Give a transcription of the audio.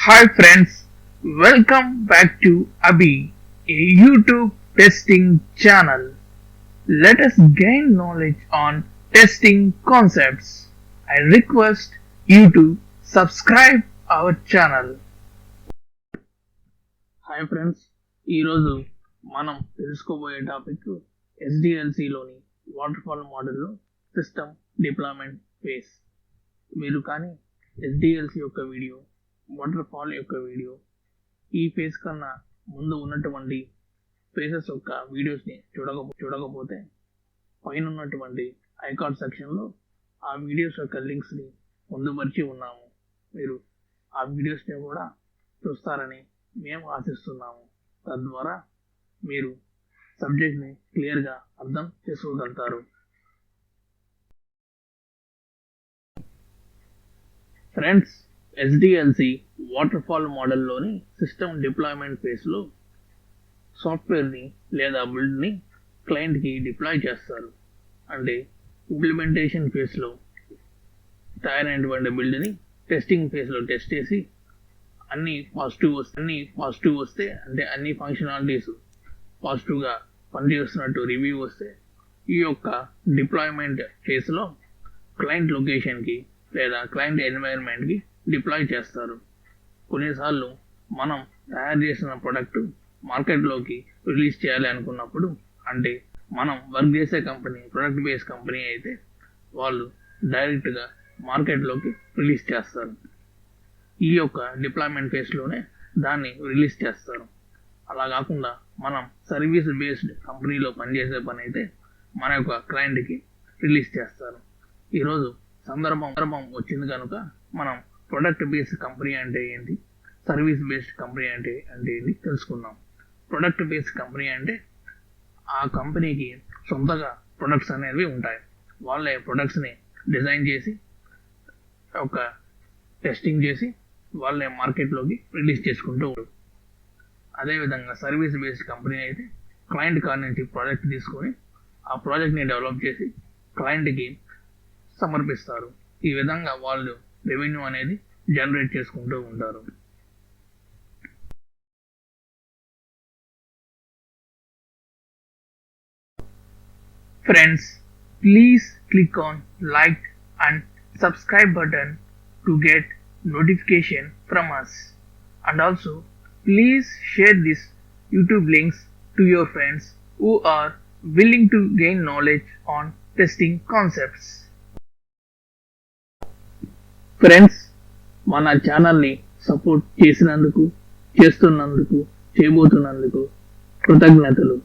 Hi friends, welcome back to Abhey, a YouTube testing channel. Let us gain knowledge on testing concepts. I request you to subscribe our channel. Hi friends, ఈరోజు మనం తెలుసుకోబోయే topic SDLCలోని waterfall మోడల్లో system deployment face. మీరు కానీ SDLC యొక్క video, waterfall యొక్క video, ఈ face కన్నా ముందు ఉన్నటువంటి ఫేసెస్ యొక్క వీడియోస్ని చూడకపోతే పైన ఉన్నటువంటి ఐకార్డ్ సెక్షన్లో ఆ వీడియోస్ యొక్క లింక్స్ని పొందుపరిచి ఉన్నాము. మీరు ఆ వీడియోస్ని కూడా చూస్తారని మేము ఆశిస్తున్నాము. తద్వారా మీరు సబ్జెక్ట్ని క్లియర్గా అర్థం చేసుకోగలుగుతారు. ఫ్రెండ్స్, SDLC వాటర్ఫాల్ మోడల్లోని సిస్టమ్ డిప్లాయ్మెంట్ ఫేస్లో సాఫ్ట్వేర్ని లేదా బిల్డ్ని క్లయింట్కి డిప్లాయ్ చేస్తారు. అంటే ఇంప్లిమెంటేషన్ ఫేస్లో తయారైనటువంటి బిల్డ్ని టెస్టింగ్ ఫేస్లో టెస్ట్ చేసి అన్ని పాజిటివ్ వస్తే అంటే అన్ని ఫంక్షనాలిటీస్ పాజిటివ్గా పనిచేస్తున్నట్టు రివ్యూ వస్తే ఈ యొక్క డిప్లాయ్మెంట్ ఫేస్లో క్లయింట్ లొకేషన్కి లేదా క్లయింట్ ఎన్వైరన్మెంట్కి డిప్లాయ్ చేస్తారు. కొన్నిసార్లు మనం తయారు చేసిన ప్రోడక్ట్ మార్కెట్లోకి రిలీజ్ చేయాలి అనుకున్నప్పుడు, అంటే మనం వర్క్ చేసే కంపెనీ ప్రొడక్ట్ బేస్ కంపెనీ అయితే వాళ్ళు డైరెక్ట్గా మార్కెట్లోకి రిలీజ్ చేస్తారు. ఈ యొక్క డిప్లాయ్మెంట్ ఫేస్లోనే దాన్ని రిలీజ్ చేస్తారు. అలా కాకుండా మనం సర్వీస్ బేస్డ్ కంపెనీలో పనిచేసే పని అయితే మన యొక్క క్లయింట్కి రిలీజ్ చేస్తారు. ఈరోజు సందర్భం వచ్చింది కనుక మనం ప్రొడక్ట్ బేస్డ్ కంపెనీ అంటే ఏంటి, సర్వీస్ బేస్డ్ కంపెనీ అంటే ఏంటి తెలుసుకుందాం. ప్రొడక్ట్ బేస్డ్ కంపెనీ అంటే ఆ కంపెనీకి సొంతగా ప్రొడక్ట్స్ అనేవి ఉంటాయి. వాళ్ళే ప్రొడక్ట్స్ని డిజైన్ చేసి ఒక టెస్టింగ్ చేసి వాళ్ళే మార్కెట్లోకి రిలీజ్ చేసుకుంటూ ఉంటారు. అదేవిధంగా సర్వీస్ బేస్డ్ కంపెనీ అయితే క్లయింట్ కార్ నుంచి ప్రాజెక్ట్ తీసుకొని ఆ ప్రాజెక్ట్ని డెవలప్ చేసి క్లయింట్కి సమర్పిస్తారు. ఈ విధంగా వాళ్ళు రెవెన్యూ అనేది జనరేట్ చేసుకుంటూ ఉంటారు. Friends, please click on like and subscribe button to get notification from us. And also, please share this YouTube links to your friends who are willing to gain knowledge on testing concepts. Friends, మన ఛానల్ని support చేసినందుకు, చేస్తున్నందుకు, చేయబోతున్నందుకు కృతజ్ఞతలు.